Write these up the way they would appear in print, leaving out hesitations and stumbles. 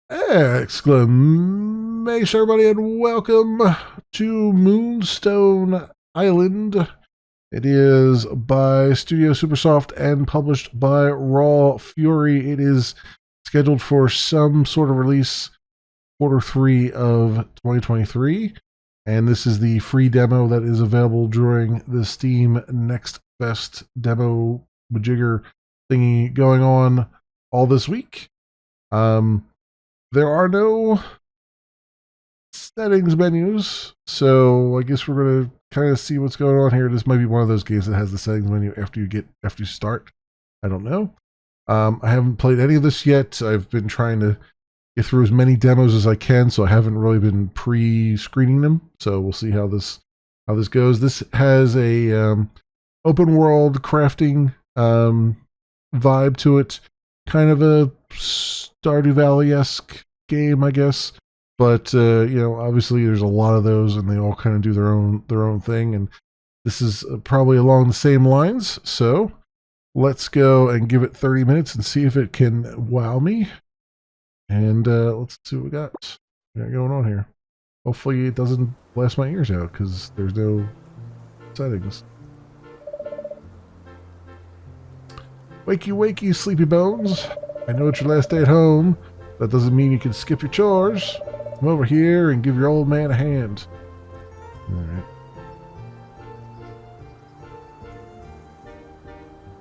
Exclamation, everybody, and welcome to Moonstone Island. It is by Studio Supersoft and published by Raw Fury. It is scheduled for some sort of release Q3 of 2023, and this is the free demo that is available during the Steam Next Best demo majigger thingy going on all this week. There are no settings menus, so I guess we're gonna kind of see what's going on here. This might be one of those games that has the settings menu after you start. I don't know. I haven't played any of this yet. I've been trying to get through as many demos as I can, so I haven't really been pre-screening them. So we'll see how this goes. This has a open world crafting vibe to it, kind of a Stardew Valley-esque game, I guess. But obviously there's a lot of those, and they all kind of do their own thing. And this is probably along the same lines. So let's go and give it 30 minutes and see if it can wow me. And let's see what we got going on here. Hopefully it doesn't blast my ears out because there's no settings. Wakey, wakey, sleepy bones. I know it's your last day at home. That doesn't mean you can skip your chores. Come over here and give your old man a hand. Alright.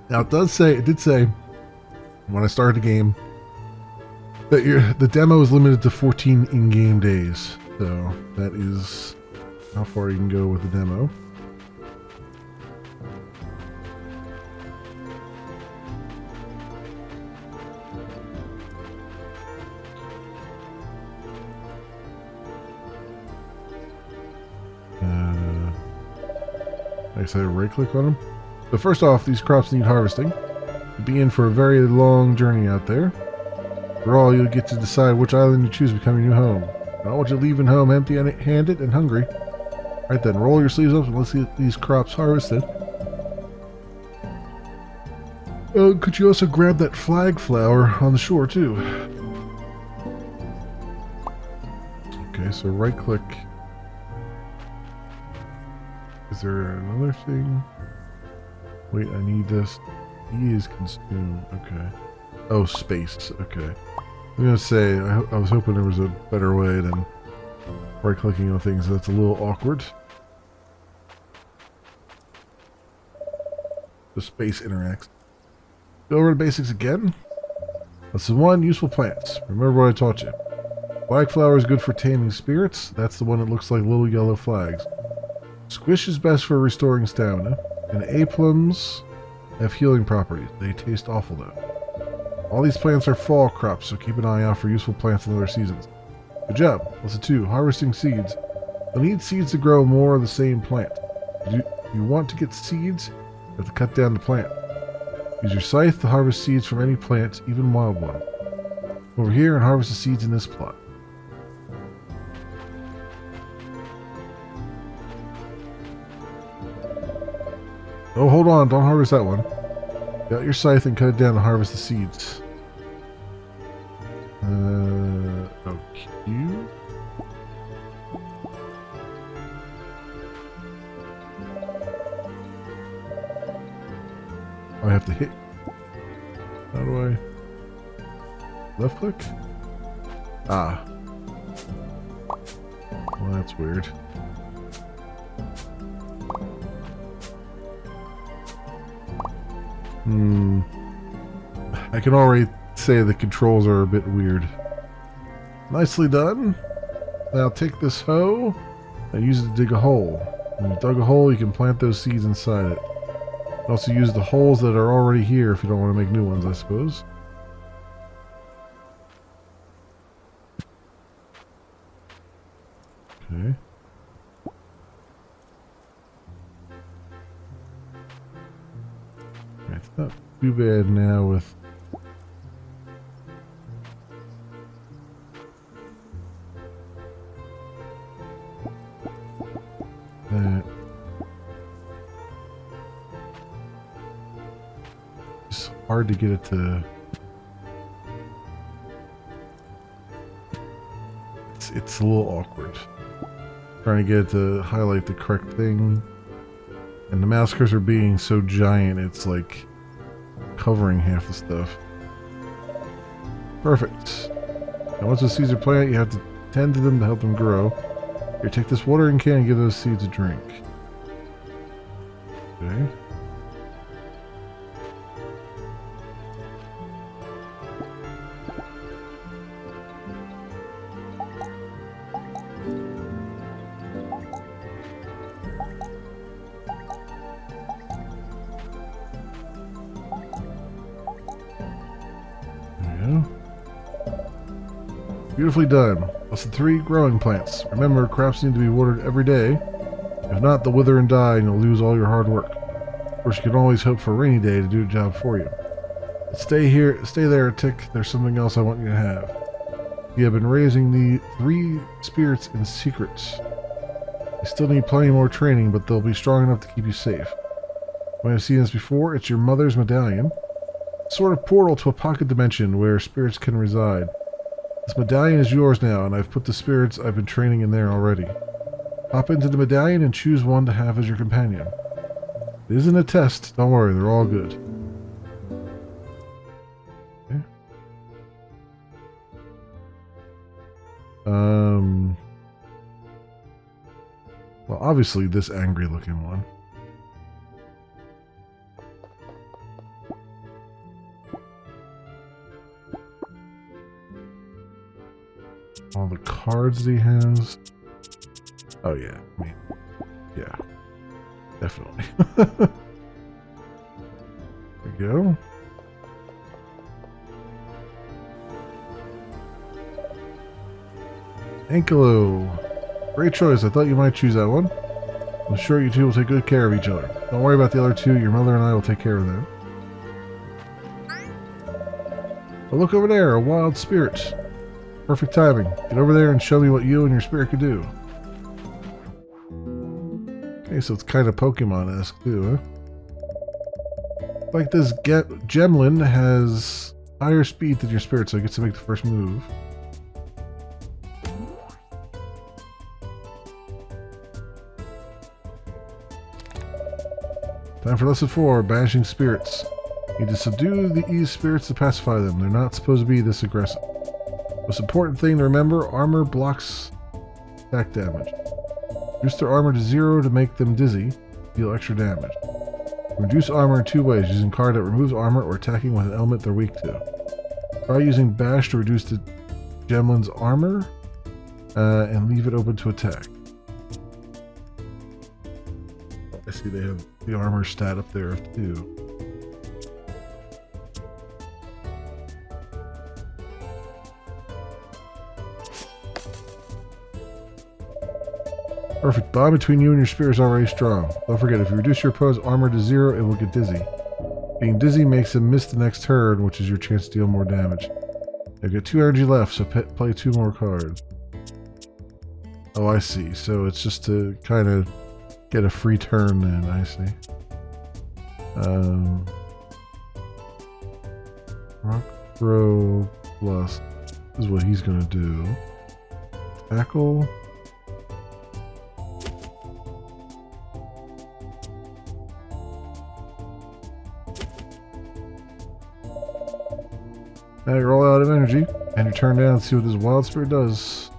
Now it did say, when I started the game, that the demo is limited to 14 in-game days. So that is how far you can go with the demo. I said right click on them. So first off, these crops need harvesting. You'll be in for a very long journey out there. For all, you'll get to decide which island you choose to become your new home. I don't want you leaving home empty-handed and hungry. Right then, roll your sleeves up and let's get these crops harvested. Could you also grab that flag flower on the shore too? Okay, so right click. Is there another thing? Wait, I need this. E is consumed. Okay. Oh, space. Okay. I'm gonna say, I was hoping there was a better way than right-clicking on things. That's a little awkward. The space interacts. Go over the basics again. Lesson 1, useful plants. Remember what I taught you. Flag flower is good for taming spirits. That's the one that looks like little yellow flags. Squish is best for restoring stamina, and A-plums have healing properties. They taste awful though. All these plants are fall crops, so keep an eye out for useful plants in other seasons. Good job. Lesson 2, harvesting seeds. You'll need seeds to grow more of the same plant. If you want to get seeds, you have to cut down the plant. Use your scythe to harvest seeds from any plant, even wild ones. Over here and harvest the seeds in this plot. Oh, hold on. Don't harvest that one. Get out your scythe and cut it down to harvest the seeds. Okay. I have to hit. How do I... Left click? Ah. Well, that's weird. I can already say the controls are a bit weird. Nicely done. Now take this hoe and use it to dig a hole. When you've dug a hole, you can plant those seeds inside it. You can also use the holes that are already here if you don't want to make new ones, I suppose. Okay. It's not too bad now with that. It's hard to get it to it's a little awkward. Trying to get it to highlight the correct thing. And the mouse cursor being so giant, it's like covering half the stuff. Perfect. Now once the seeds are planted, you have to tend to them to help them grow. Here, take this watering can and give those seeds a drink. Okay. Beautifully done. Lesson 3, growing plants. Remember, crops need to be watered every day. If not, they'll wither and die and you'll lose all your hard work. Of course, you can always hope for a rainy day to do the job for you. But stay there, Tick. There's something else I want you to have. You have been raising the 3 spirits in secret. You still need plenty more training, but they'll be strong enough to keep you safe. When I've seen this before, it's your mother's medallion. A sort of portal to a pocket dimension where spirits can reside. This medallion is yours now, and I've put the spirits I've been training in there already. Hop into the medallion and choose one to have as your companion. It isn't a test, don't worry, they're all good. Okay. Well, obviously this angry looking one. All the cards that he has. Oh yeah, I mean, yeah, definitely. There we go. Ankelo. Great choice. I thought you might choose that one. I'm sure you two will take good care of each other. Don't worry about the other two. Your mother and I will take care of them. But look over there, a wild spirit. Perfect timing. Get over there and show me what you and your spirit can do. Okay, so it's kind of Pokemon-esque too, huh? Like this Gemlin has higher speed than your spirit, so it gets to make the first move. Time for lesson 4, banishing spirits. You need to subdue these spirits to pacify them. They're not supposed to be this aggressive. Most important thing to remember, armor blocks attack damage. Reduce their armor to 0 to make them dizzy, deal extra damage. Reduce armor in 2 ways, using a card that removes armor or attacking with an element they're weak to. Try using bash to reduce the Gemlin's armor, and leave it open to attack. I see they have the armor stat up there too. Perfect. Bond between you and your spirit is already strong. Don't forget, if you reduce your opponent's armor to 0, it will get dizzy. Being dizzy makes him miss the next turn, which is your chance to deal more damage. You've got 2 energy left, so play 2 more cards. Oh, I see. So it's just to kind of get a free turn then, I see. Rock throw plus is what he's going to do. Tackle. Now you're all out of energy, and you turn down and see what this wild spirit does.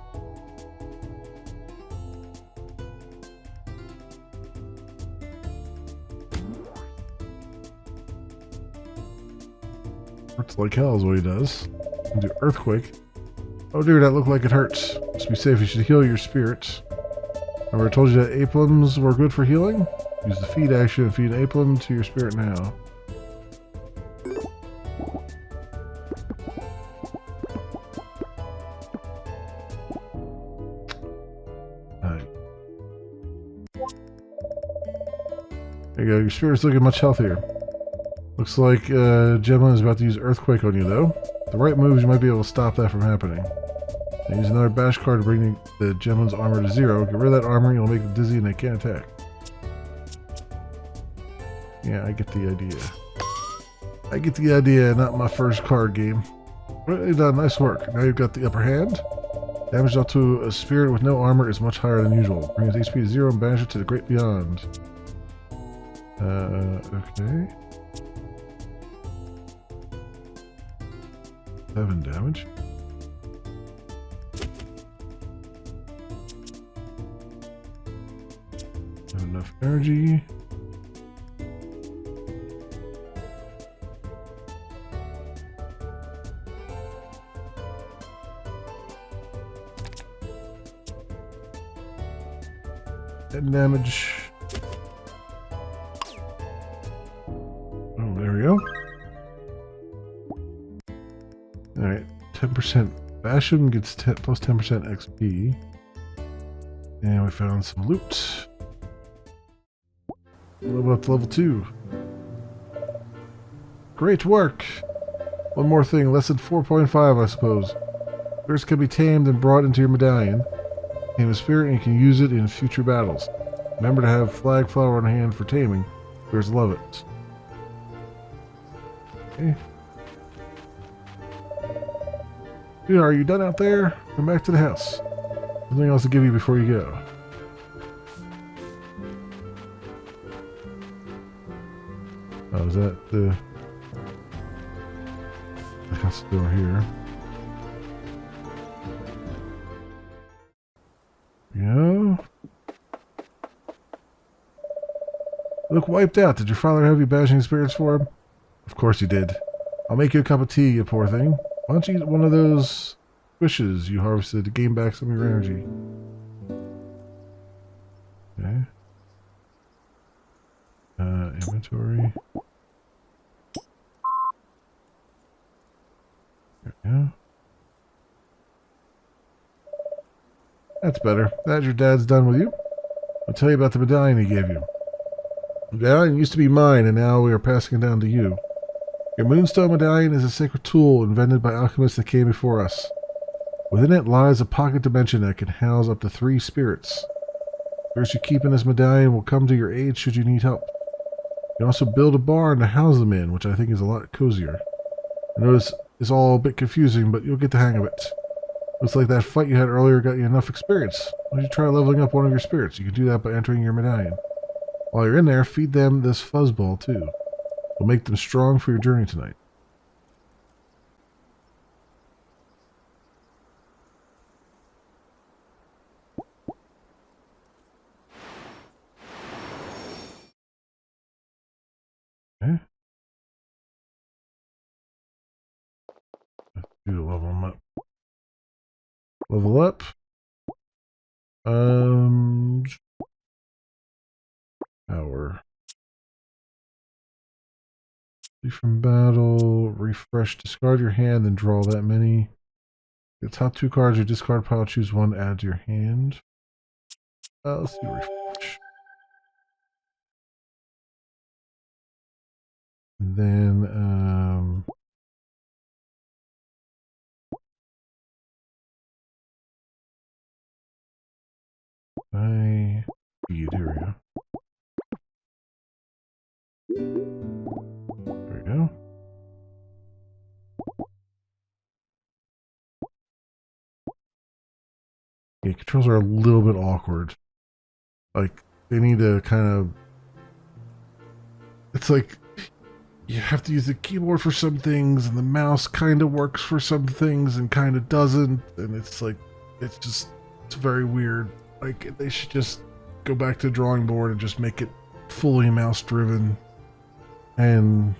Hurts like hell is what he does. And do earthquake. Oh dear, that looked like it hurts. Must be safe, you should heal your spirit. Remember I told you that Aplums were good for healing? Use the feed action and feed an Aplum to your spirit now. There you go, your spirit's looking much healthier. Looks like Gemma is about to use Earthquake on you though. With the right moves, you might be able to stop that from happening. And use another bash card to bring the Gemma's armor to 0. Get rid of that armor, you'll make them dizzy and they can't attack. Yeah, I get the idea. I get the idea, not my first card game. Really done, nice work. Now you've got the upper hand. Damage dealt to a spirit with no armor is much higher than usual. Brings HP to 0 and banish it to the great beyond. Okay. 7 damage. Not enough energy. And damage. Oh, there we go. Alright, 10%. Basham gets plus 10% XP. And we found some loot. Level up to level 2. Great work! One more thing, lesson 4.5, I suppose. Spirits can be tamed and brought into your medallion. Tame a spirit and you can use it in future battles. Remember to have flag flower on hand for taming. Spirits love it. Okay. Dude, are you done out there? Come back to the house. Something else to give you before you go. Oh, is that the... That's the door here. Yeah. Look wiped out. Did your father have you bashing spirits for him? Of course he did. I'll make you a cup of tea, you poor thing. Why don't you eat one of those squishes you harvested to gain back some of your energy? Okay. Inventory. There we go. That's better. That your dad's done with you. I'll tell you about the medallion he gave you. The medallion used to be mine, and now we are passing it down to you. Your Moonstone medallion is a sacred tool invented by alchemists that came before us. Within it lies a pocket dimension that can house up to 3 spirits. Spirits you keep in this medallion will come to your aid should you need help. You can also build a barn to house them in, which I think is a lot cozier. I know this is all a bit confusing, but you'll get the hang of it. Looks like that fight you had earlier got you enough experience. Why don't you try leveling up one of your spirits? You can do that by entering your medallion. While you're in there, feed them this fuzzball too. It'll make them strong for your journey tonight. Okay. Let's do level them up. Level up. Power. Flee from battle. Refresh. Discard your hand and draw that many. The top 2 cards of your discard pile. Choose one. Add to your hand. Let's do refresh. And then feed. Here we go. There we go. Yeah, controls are a little bit awkward. Like, they need to kind of... It's like, you have to use the keyboard for some things, and the mouse kind of works for some things, and kind of doesn't, and it's like, it's very weird. Like, they should just go back to the drawing board and just make it fully mouse-driven, and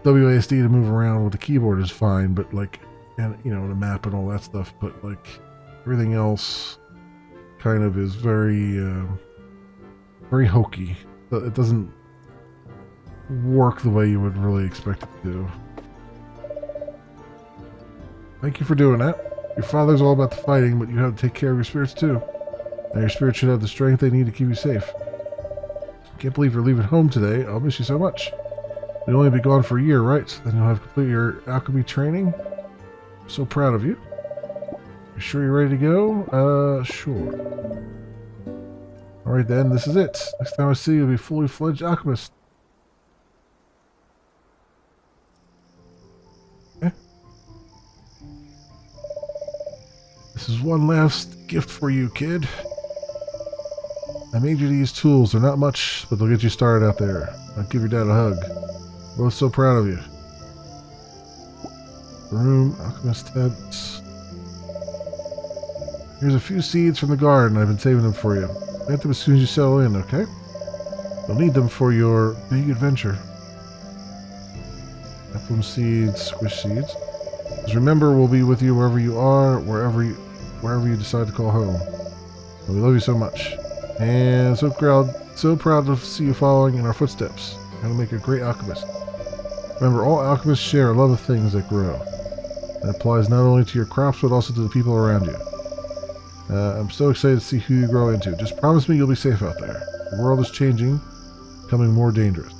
WASD to move around with the keyboard is fine, but like, and you know, the map and all that stuff, but like, everything else kind of is very, very hokey. It doesn't work the way you would really expect it to. Thank you for doing that. Your father's all about the fighting, but you have to take care of your spirits too. And your spirits should have the strength they need to keep you safe. Can't believe you're leaving home today. I'll miss you so much. You'll only be gone for a year, right? Then you'll have completed your alchemy training. I'm so proud of you. You sure you're ready to go? Sure. Alright then, this is it. Next time I see you, you'll be a fully fledged alchemist. This is one last gift for you, kid. I made you these tools. They're not much, but they'll get you started out there. I'll give your dad a hug. We're both so proud of you. Room, alchemist tent. Here's a few seeds from the garden. I've been saving them for you. Plant them as soon as you settle in, okay? You'll need them for your big adventure. Apple seeds, squish seeds. Just remember, we'll be with you wherever you are, wherever you decide to call home. And we love you so much. And so proud to see you following in our footsteps. You're going to make a great alchemist. Remember, all alchemists share a love of things that grow. That applies not only to your crops, but also to the people around you. I'm so excited to see who you grow into. Just promise me you'll be safe out there. The world is changing, becoming more dangerous.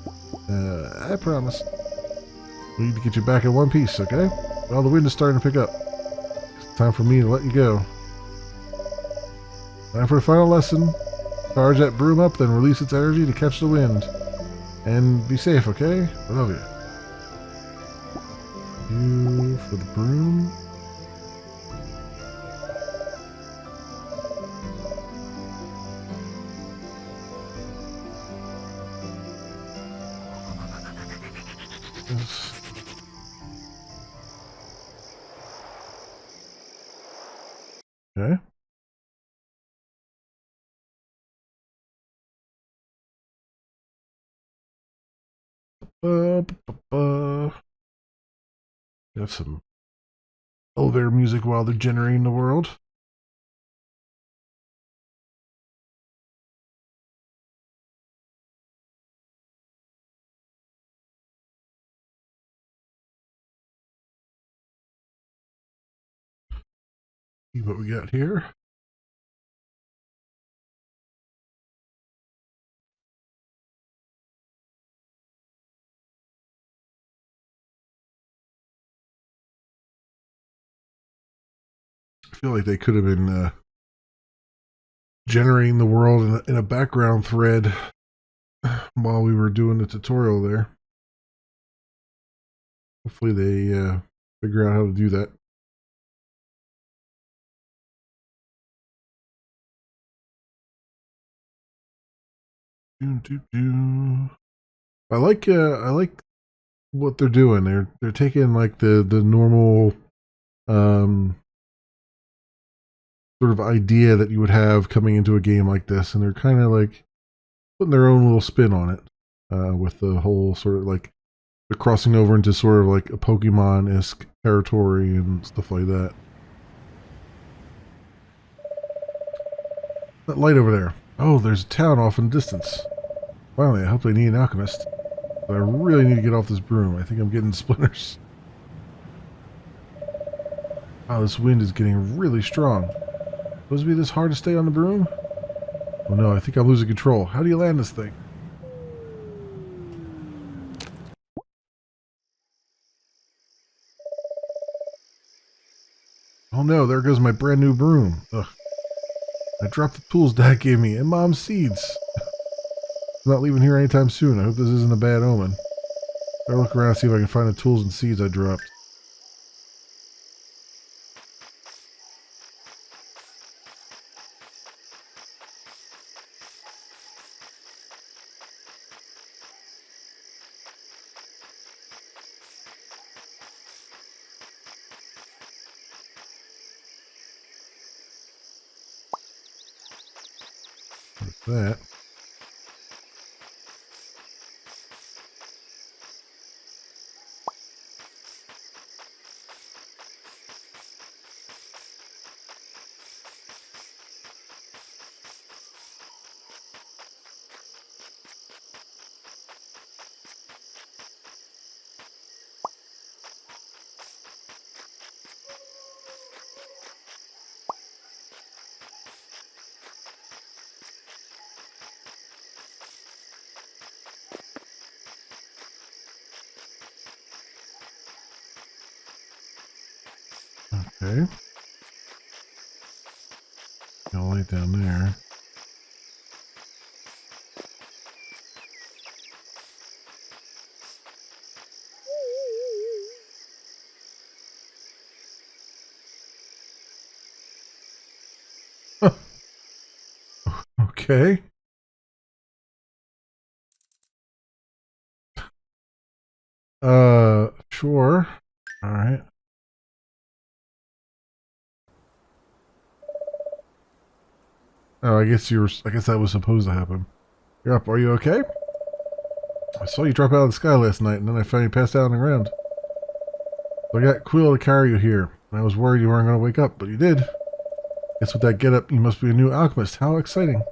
I promise. We need to get you back in one piece, okay? Well, the wind is starting to pick up. It's time for me to let you go. Time for the final lesson. Charge that broom up, then release its energy to catch the wind. And be safe, okay? I love you. You for the broom. Okay. Have some elevator music while they're generating the world. See what we got here. I feel like they could have been generating the world in a background thread while we were doing the tutorial there. Hopefully they figure out how to do that. I like what they're doing. They're taking like the normal sort of idea that you would have coming into a game like this, and they're kind of like putting their own little spin on it with the whole sort of like they're crossing over into sort of like a Pokemon-esque territory and stuff like that. That light over there. Oh, there's a town off in the distance. Finally, I hope they need an alchemist. But I really need to get off this broom. I think I'm getting splinters. Wow, this wind is getting really strong. Supposed to be this hard to stay on the broom? Oh no, I think I'm losing control. How do you land this thing? Oh no, there goes my brand new broom. Ugh. I dropped the tools Dad gave me and Mom's seeds. I'm not leaving here anytime soon. I hope this isn't a bad omen. Better look around and see if I can find the tools and seeds I dropped. That. Okay. I'll lay it down there. Okay. Sure. All right. Oh, I guess that was supposed to happen. You're up. Are you okay? I saw you drop out of the sky last night, and then I found you passed out on the ground. So I got Quill to carry you here. And I was worried you weren't going to wake up, but you did. Guess with that getup, you must be a new alchemist. How exciting.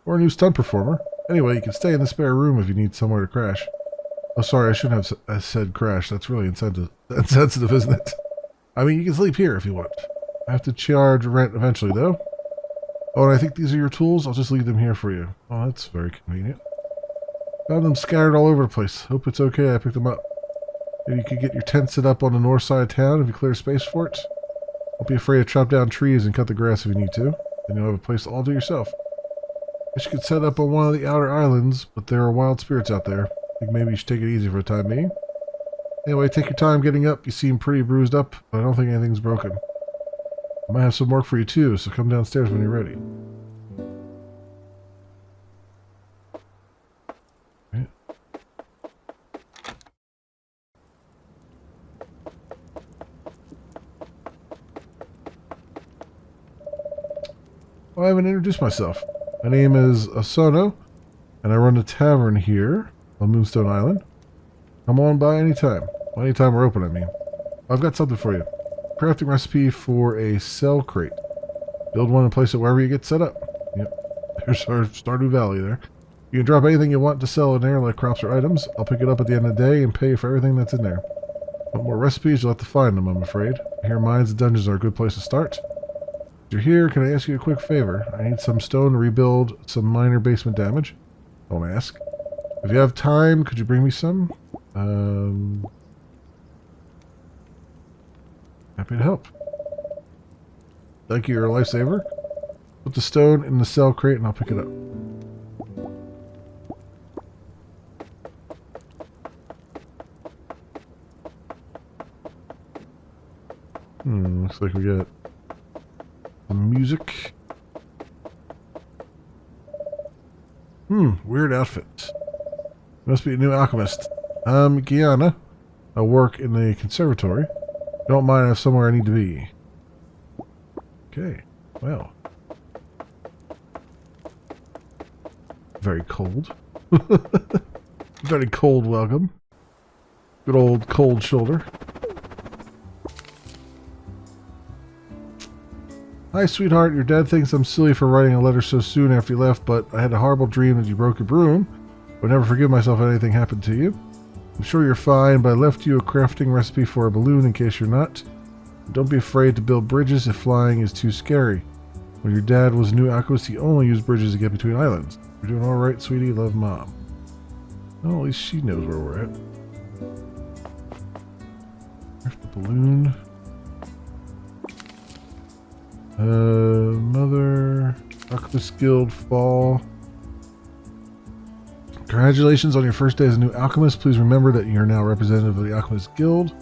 Or a new stunt performer. Anyway, you can stay in the spare room if you need somewhere to crash. Oh, sorry, I shouldn't have said crash. That's really insensitive, isn't it? I mean, you can sleep here if you want. I have to charge rent eventually, though. Oh, and I think these are your tools. I'll just leave them here for you. Oh, that's very convenient. Found them scattered all over the place. Hope it's okay I picked them up. Maybe you could get your tent set up on the north side of town if you clear space for it. Don't be afraid to chop down trees and cut the grass if you need to. Then you'll have a place all to yourself. Guess you could set up on one of the outer islands, but there are wild spirits out there. I think maybe you should take it easy for the time being. Anyway, take your time getting up. You seem pretty bruised up, but I don't think anything's broken. I might have some work for you too, so come downstairs when you're ready. Okay. Oh, I haven't introduced myself. My name is Osono, and I run a tavern here on Moonstone Island. Come on by anytime. Well, anytime we're open, I mean. I've got something for you. Crafting recipe for a cell crate. Build one and place it wherever you get set up. Yep. There's our Stardew Valley there. You can drop anything you want to sell in there, like crops or items. I'll pick it up at the end of the day and pay you for everything that's in there. Want more recipes? You'll have to find them, I'm afraid. I hear mines and dungeons are a good place to start. If you're here, can I ask you a quick favor? I need some stone to rebuild some minor basement damage. Don't ask. If you have time, could you bring me some? Happy to help. Thank you, you're a lifesaver. Put the stone in the cell crate and I'll pick it up. Looks like we got some music. Weird outfit. Must be a new alchemist. I'm Gianna. I work in the conservatory. Don't mind, I have somewhere I need to be. Okay, well. Very cold. Very cold welcome. Good old cold shoulder. Hi, sweetheart. Your dad thinks I'm silly for writing a letter so soon after you left, but I had a horrible dream that you broke your broom. I would never forgive myself if anything happened to you. I'm sure you're fine, but I left you a crafting recipe for a balloon in case you're not. Don't be afraid to build bridges if flying is too scary. When your dad was a new alchemist, he only used bridges to get between islands. You're doing alright, sweetie. Love, Mom. Well, at least she knows where we're at. Craft the balloon. Mother, Alchemist Guild, Fall. Congratulations on your first day as a new alchemist. Please remember that you're now representative of the Alchemist Guild.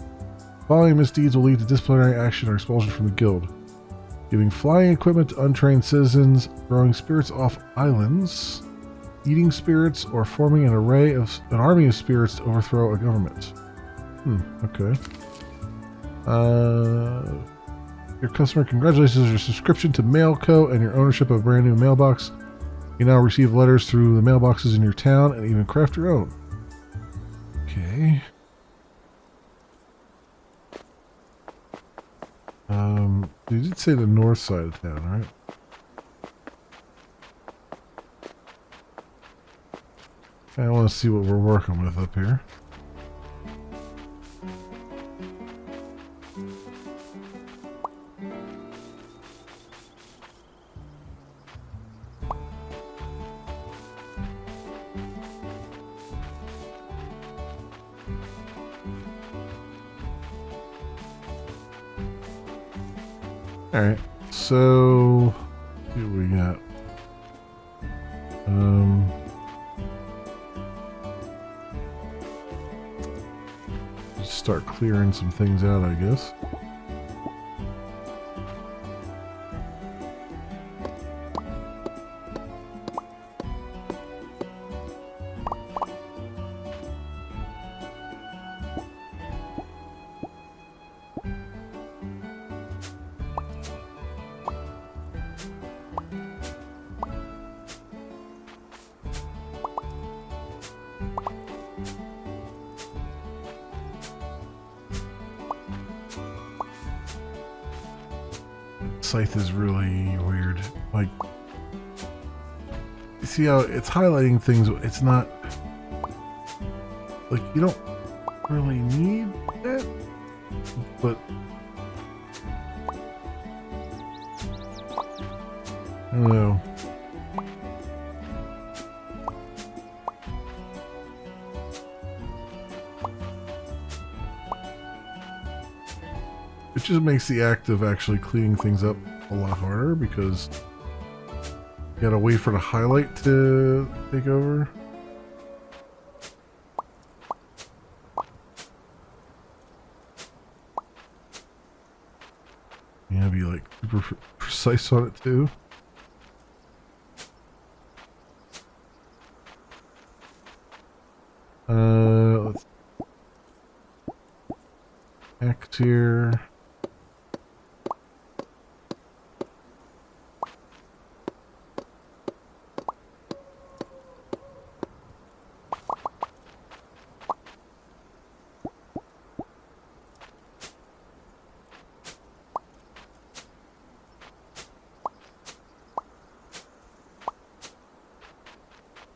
Following misdeeds will lead to disciplinary action or expulsion from the guild. Giving flying equipment to untrained citizens, throwing spirits off islands, eating spirits, or forming an army of spirits to overthrow a government. Okay. Your customer, congratulations on your subscription to Mailco and your ownership of a brand new mailbox. You now receive letters through the mailboxes in your town and even craft your own. Okay. You did say the north side of town, right? I want to see what we're working with up here. Alright, so see what we got. Just start clearing some things out, I guess. Scythe is really weird. Like, you see how it's highlighting things? It's not like you don't really need that, but I don't know. It just makes the act of actually cleaning things up a lot harder because you gotta wait for the highlight to take over. You gotta be like super precise on it too. Let's X here.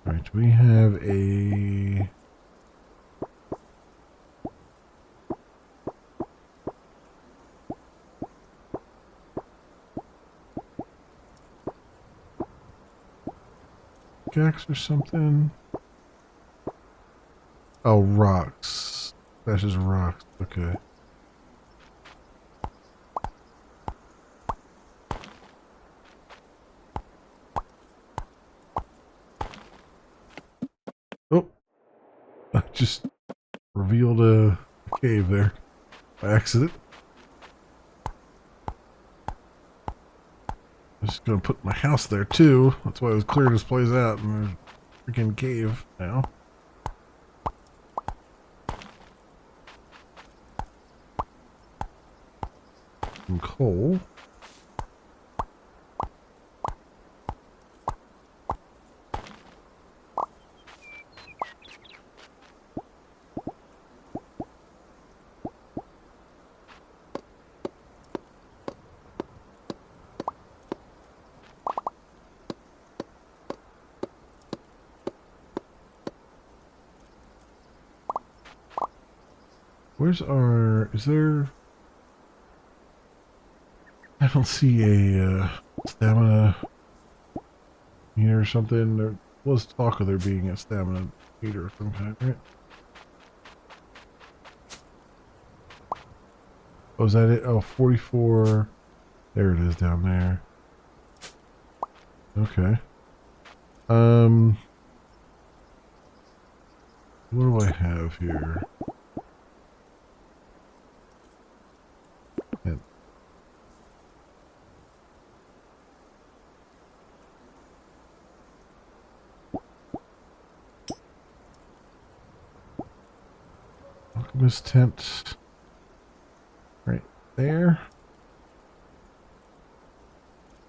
Right, we have a pickaxe or something. Oh, rocks. That's just rocks. Okay. Oh, I just revealed a cave there by accident. I'm just gonna put my house there too. That's why I was clearing this place out, and there's a freaking cave now. Some coal. Where's our... is there... I don't see a stamina meter or something. There was talk of there being a stamina meter of some kind, right? Oh, is that it? Oh, 44. There it is down there. Okay. What do I have here? Yeah. Alchemist tent. Right there.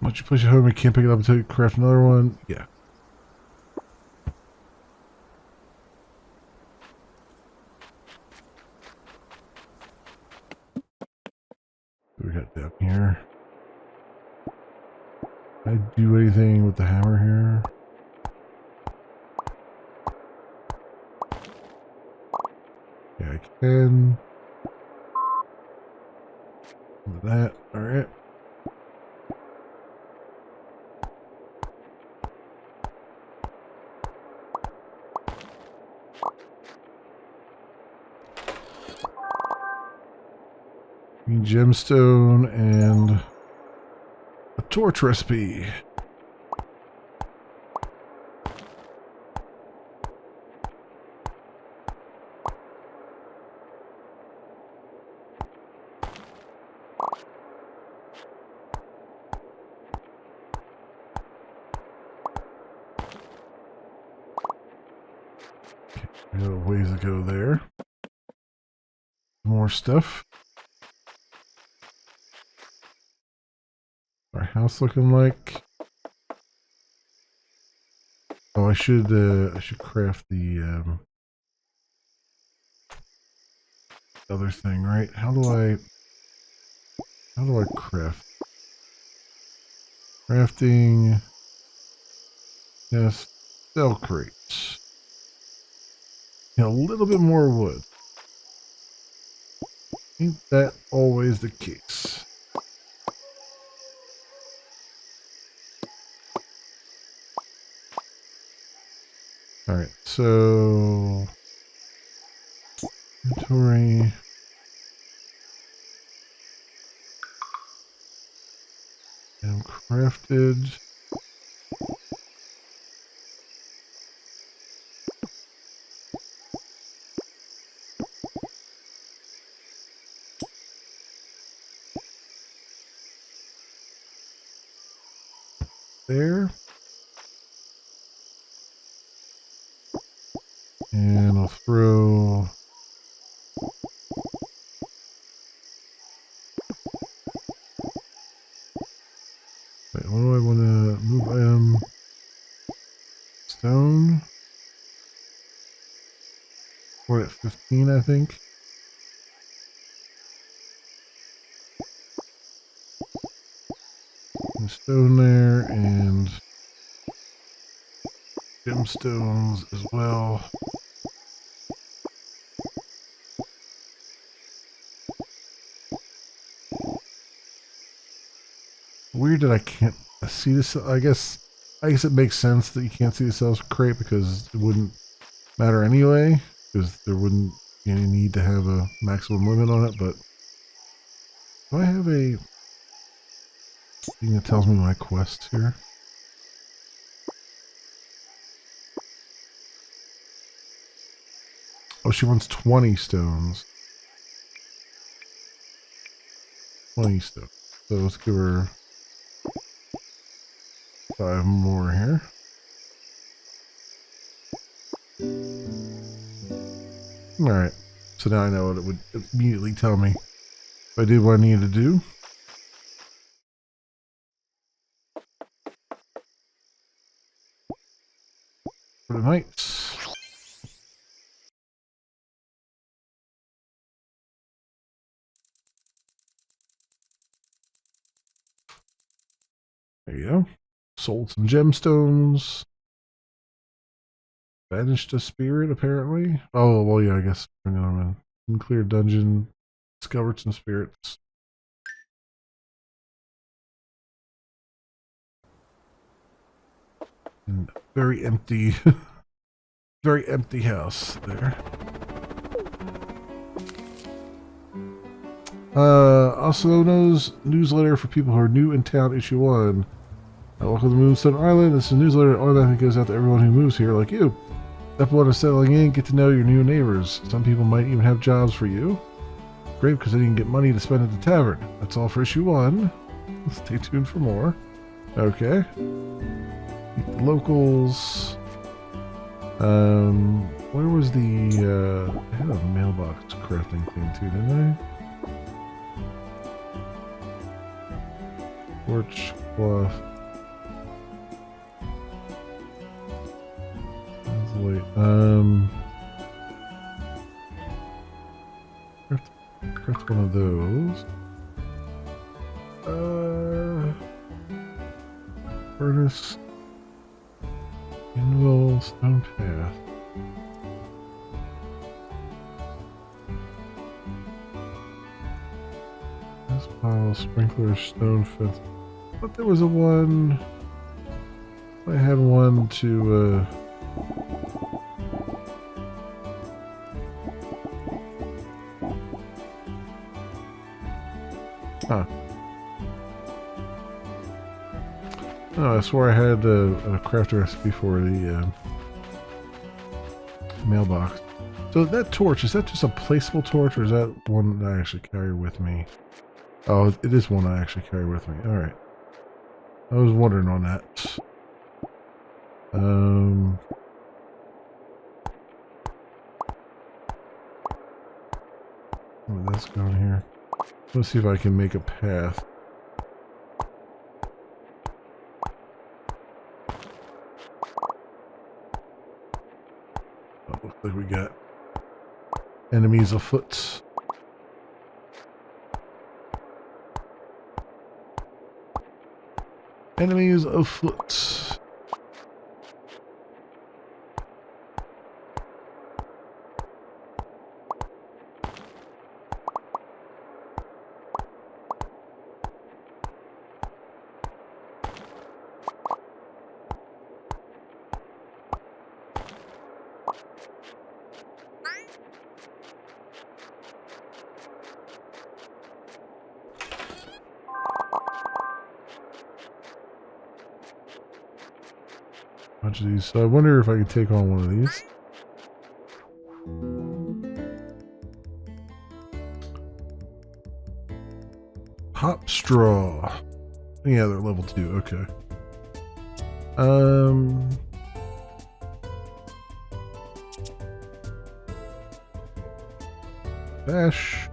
Once you place your home, you can't pick it up until you craft another one. Yeah. What we got down here? Can I do anything with the hammer here? Yeah, I can. With that, alright. Green gemstone and a torch recipe. We got a ways to go there. More stuff. Our house looking like. Oh, I should craft the other thing, right? How do I craft? Crafting. Yes. Cell crates. And a little bit more wood. Ain't that always the case? Alright, so inventory. And crafted. There. And I'll throw wait, what do I want to move item? Stone. We're at 15, I think. And stone there and gemstones as well. Weird that I can't see this. I guess it makes sense that you can't see the cells crate because it wouldn't matter anyway, because there wouldn't be any need to have a maximum limit on it. But do I have a thing that tells me my quest here? Oh, she wants 20 stones. 20 stones. So let's give her 5 more here. Alright. So now I know what it would immediately tell me if I did what I needed to do. For the night. There you go. Sold some gemstones. Banished a spirit, apparently. Oh, well, yeah, I guess. Unclear dungeon. Discovered some spirits. And very empty, very empty house there. Also knows newsletter for people who are new in town, issue 1. Welcome to Moonstone Island. This is a newsletter that automatically goes out to everyone who moves here, like you. Step 1 is settling in, get to know your new neighbors. Some people might even have jobs for you. Great, because then you can get money to spend at the tavern. That's all for issue 1. Stay tuned for more. Okay. Meet the locals. Where was the, I had a mailbox crafting thing too, didn't I? Torch, cloth. Wait, craft one of those. Furnace. Anvil, stone path. This pile, sprinkler, stone fence. But there was a one. I had one to, huh. Oh, I swore I had a craft recipe for the mailbox. So that torch, is that just a placeable torch, or is that one that I actually carry with me? Oh, it is one I actually carry with me. Alright. I was wondering on that. Let's go in here. Let's see if I can make a path. Oh, looks like we got enemies afoot. Enemies afoot. Bunch of these. So I wonder if I could take on one of these. Hop straw. Yeah, they're level 2. Okay. Bash.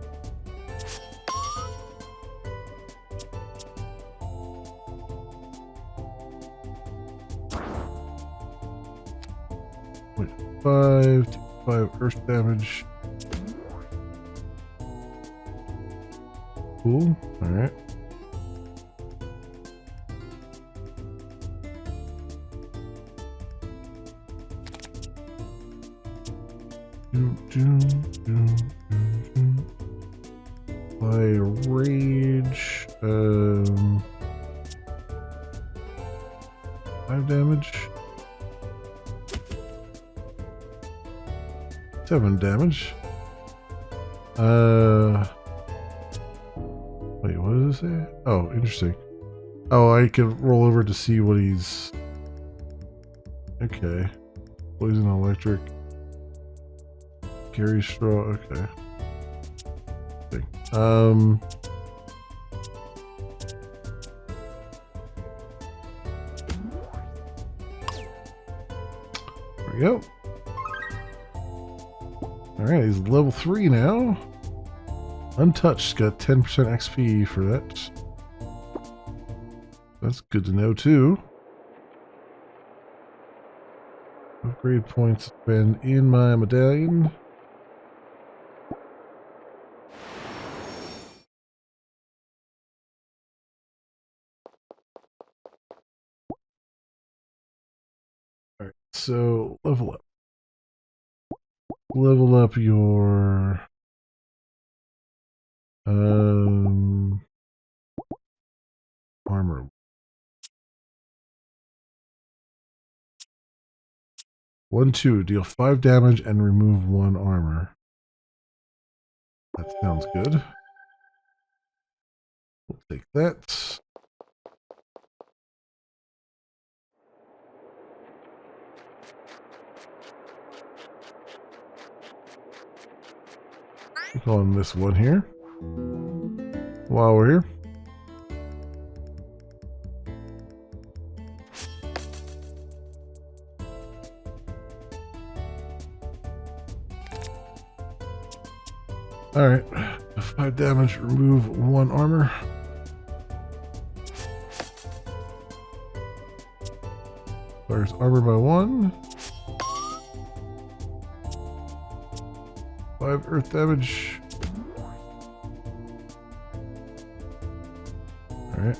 Wait, 5 earth damage. Cool. All right. By rage, 5 damage, 7 damage. Wait, what does it say? Oh, interesting. Oh, I can roll over to see what he's. Okay. Poison electric. Carry straw. Okay. There we go. Alright, he's level 3 now. Untouched, got 10% XP for that. That's good to know too. Upgrade points spend in my medallion. Alright, so level up. Level up your armor. 1/2, deal 5 damage and remove 1 armor. That sounds good. We'll take that. Click on this one here. While we're here. Alright. 5 damage, remove 1 armor. Fires armor by 1. 5 earth damage. Alright.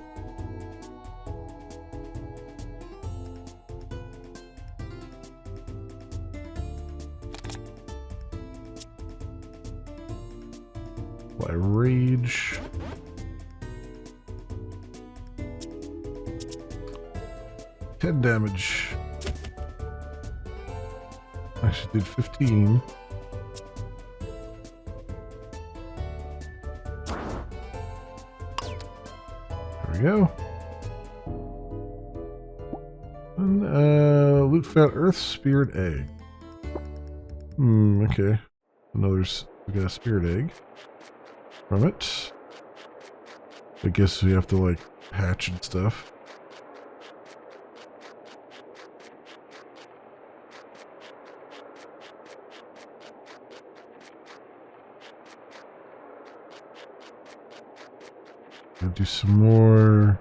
By rage. Ten damage. Actually did 15. There we go. And loot found earth spirit egg. Okay. We got a spirit egg from it. I guess we have to like hatch and stuff. I'll do some more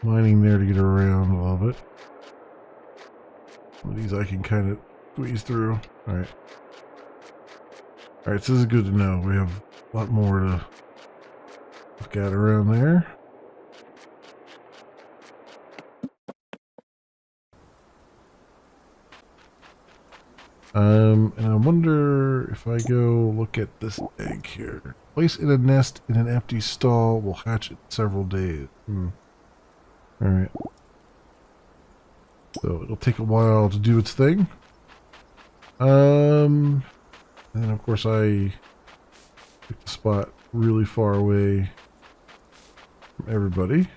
mining there to get around a little bit. Some of these I can kind of squeeze through. Alright. Alright, so this is good to know. We have a lot more to look at around there. And I wonder if I go look at this egg here. Place in a nest in an empty stall will hatch in several days. Alright. So it'll take a while to do its thing. And then of course I picked a spot really far away from everybody.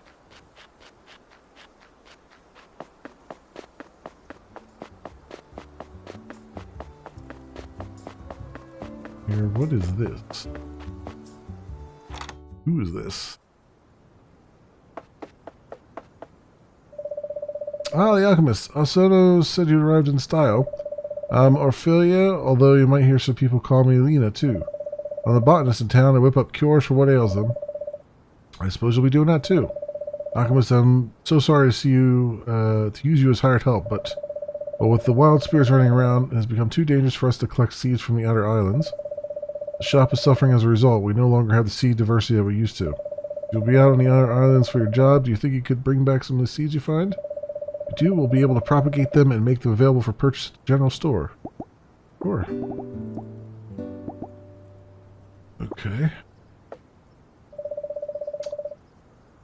Here, what is this? Who is this? Ah, the alchemist. Osoto said you arrived in style. Ophelia, although you might hear some people call me Lena, too. I'm the botanist in town. I whip up cures for what ails them. I suppose you'll be doing that, too. Alchemist, I'm so sorry to see you, to use you as hired help, but with the wild spirits running around, it has become too dangerous for us to collect seeds from the outer islands. The shop is suffering as a result. We no longer have the seed diversity that we used to. You'll be out on the outer islands for your job. Do you think you could bring back some of the seeds you find? If you do, we'll be able to propagate them and make them available for purchase at the general store. Sure. Okay.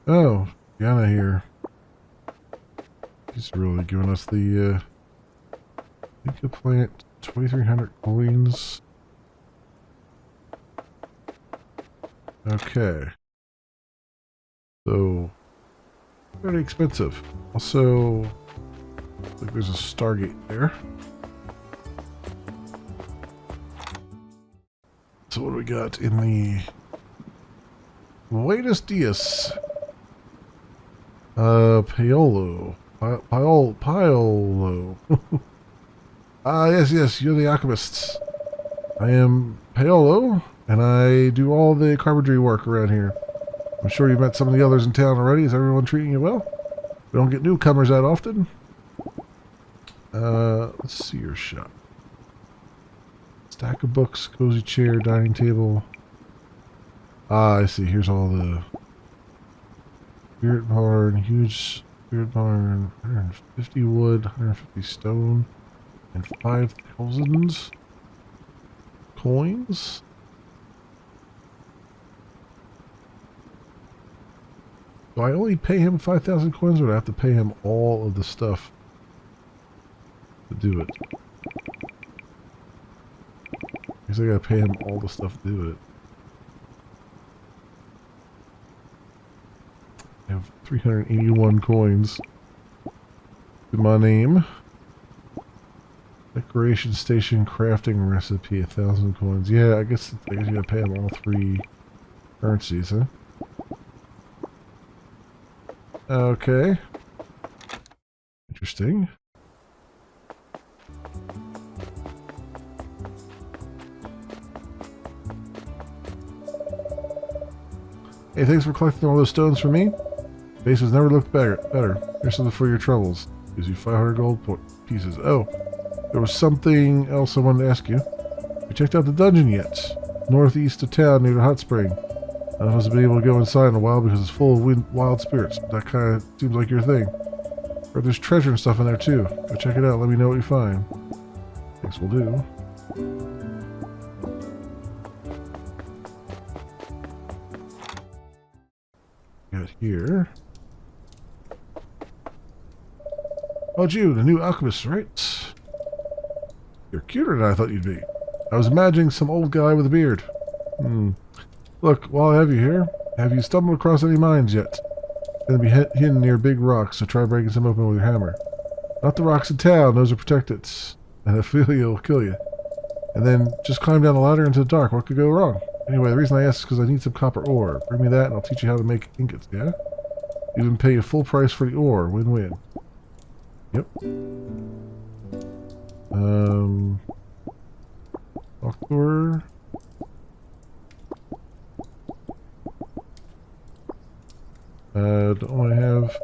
Oh, Yana here. He's really giving us the, I think you plant 2,300 coins. Okay. So, very expensive. Also, I think there's a Stargate there. So what do we got in the Buenos Dias? Paolo. Paolo. Yes, you're the alchemists. I am Paolo, and I do all the carpentry work around here. I'm sure you've met some of the others in town already. Is everyone treating you well? We don't get newcomers that often. Let's see your shop. Stack of books, cozy chair, dining table. Ah, I see. Here's all the spirit barn, huge spirit barn, 150 wood, 150 stone, and 5,000 coins. Do I only pay him 5,000 coins, or do I have to pay him all of the stuff to do it? I guess I gotta pay him all the stuff to do it. I have 381 coins to my name. Decoration station crafting recipe, 1,000 coins. Yeah, I guess you gotta pay him all 3 currencies, huh? Okay. Interesting. Hey, thanks for collecting all those stones for me. Base has never looked better. Here's something for your troubles. Gives you 500 gold pieces. Oh, there was something else I wanted to ask you. Have you checked out the dungeon yet? Northeast of town near the hot spring. I don't know if I've been able to go inside in a while because it's full of wild spirits. That kind of seems like your thing. Or there's treasure and stuff in there too. Go check it out. Let me know what you find. Thanks, will do. Got here. Oh, you, the new alchemist, right? You're cuter than I thought you'd be. I was imagining some old guy with a beard. Look, while I have you here, have you stumbled across any mines yet? They're going to be hidden near big rocks, so try breaking some open with your hammer. Not the rocks in town, those are protected. And Ophelia will kill you. And then just climb down the ladder into the dark. What could go wrong? Anyway, the reason I asked is because I need some copper ore. Bring me that and I'll teach you how to make ingots, yeah? Even pay you full price for the ore. Win-win. Yep. Doctor. Don't I have...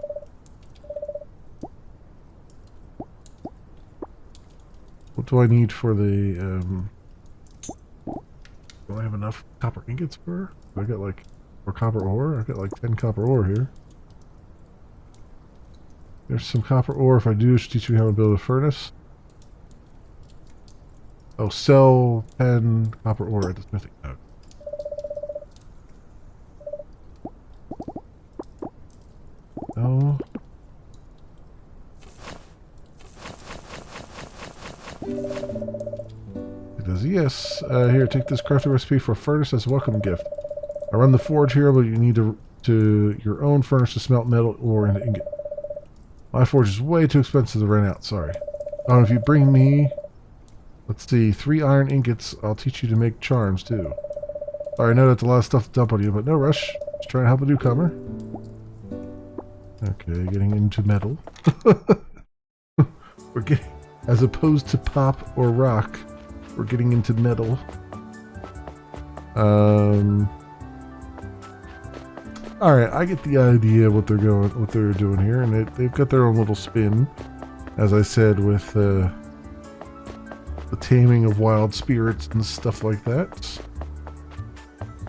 What do I need for the, do I have enough copper ingots for her? I got like, or copper ore? I've got like 10 copper ore here. There's some copper ore. If I do, it should teach me how to build a furnace. Oh, sell pen, copper ore at the smithing node. No. It does, yes. Here, take this crafting recipe for a furnace as a welcome gift. I run the forge here, but you need to your own furnace to smelt metal ore into ingot. My forge is way too expensive to rent out, sorry. Oh, if you bring me, let's see, 3 iron ingots, I'll teach you to make charms, too. Sorry, I know that's a lot of stuff to dump on you, but no rush. Just trying to help a newcomer. Okay, getting into metal. We're getting, as opposed to pop or rock, we're getting into metal. All right, I get the idea what they're doing here, and they've got their own little spin, as I said, with the taming of wild spirits and stuff like that. So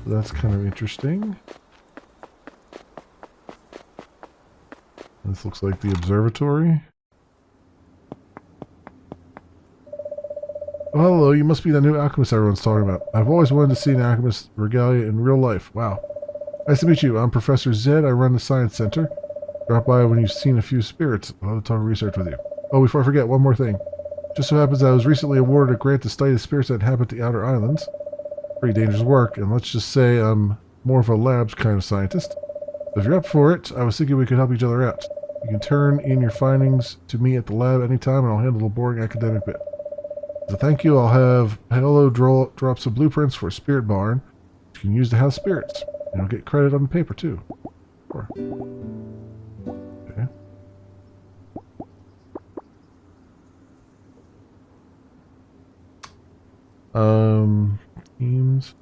that's kind of interesting. This looks like the observatory. Oh, hello, you must be the new alchemist everyone's talking about. I've always wanted to see an alchemist regalia in real life. Wow. Nice to meet you. I'm Professor Zed. I run the Science Center. Drop by when you've seen a few spirits. I'll have to talk research with you. Oh, before I forget, one more thing. Just so happens I was recently awarded a grant to study the spirits that inhabit the Outer Islands. Pretty dangerous work, and let's just say I'm more of a labs kind of scientist. So if you're up for it, I was thinking we could help each other out. You can turn in your findings to me at the lab anytime, and I'll handle the boring academic bit. As a thank you, I'll have Paolo drop some blueprints for a spirit barn you can use to house spirits. And I'll get credit on the paper, too. Sure. Okay. Teams.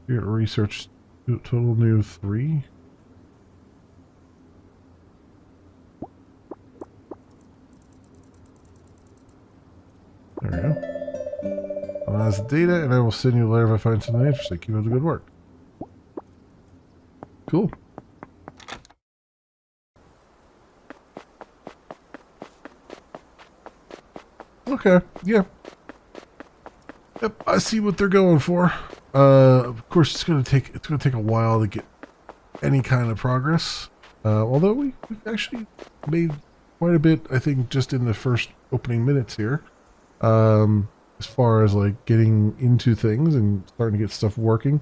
Spirit research, total new 3. There we go. Analyze the data, and I will send you a letter if I find something interesting. Keep up the good work. Cool. Okay, yeah. Yep, I see what they're going for. Of course, it's gonna take a while to get any kind of progress. Although we've actually made quite a bit, I think, just in the first opening minutes here. As far as like getting into things and starting to get stuff working.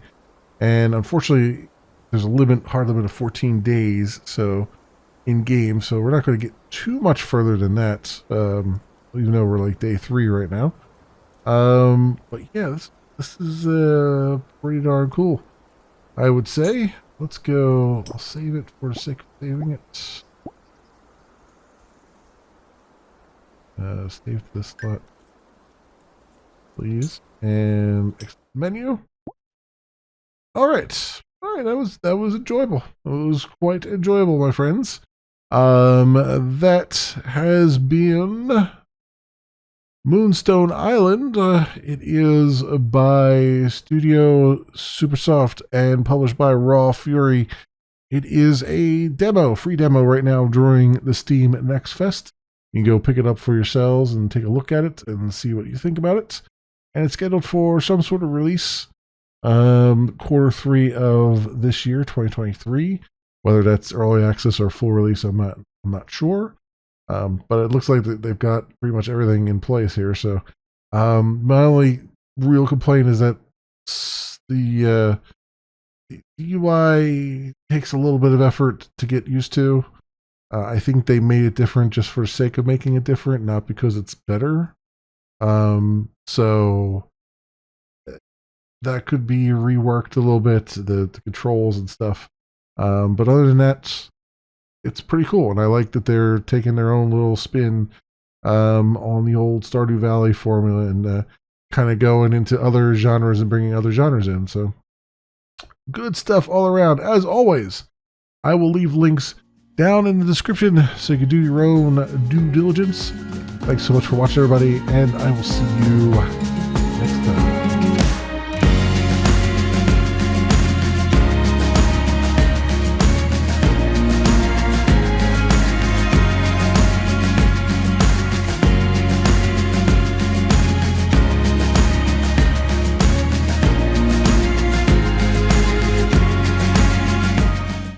And unfortunately, there's a hard limit of 14 days, so in game. So we're not going to get too much further than that. Even though we're like day 3 right now. But yeah, this is pretty darn cool, I would say. Let's go. I'll save it for the sake of saving it. Save this slot, please, and exit menu. All right, that was enjoyable. It was quite enjoyable, my friends. That has been Moonstone Island. It is by Studio Supersoft and published by Raw Fury. It is a demo, free demo right now during the Steam Next Fest. You can go pick it up for yourselves and take a look at it and see what you think about it. And it's scheduled for some sort of release Q3 of this year, 2023. Whether that's early access or full release, I'm not sure. But it looks like they've got pretty much everything in place here. So my only real complaint is that the UI takes a little bit of effort to get used to. I think they made it different just for the sake of making it different, not because it's better. So that could be reworked a little bit, the controls and stuff. But other than that, it's pretty cool, and I like that they're taking their own little spin on the old Stardew Valley formula and kind of going into other genres and bringing other genres in. So good stuff all around. As always, I will leave links down in the description so you can do your own due diligence. Thanks so much for watching, everybody, and I will see you next time.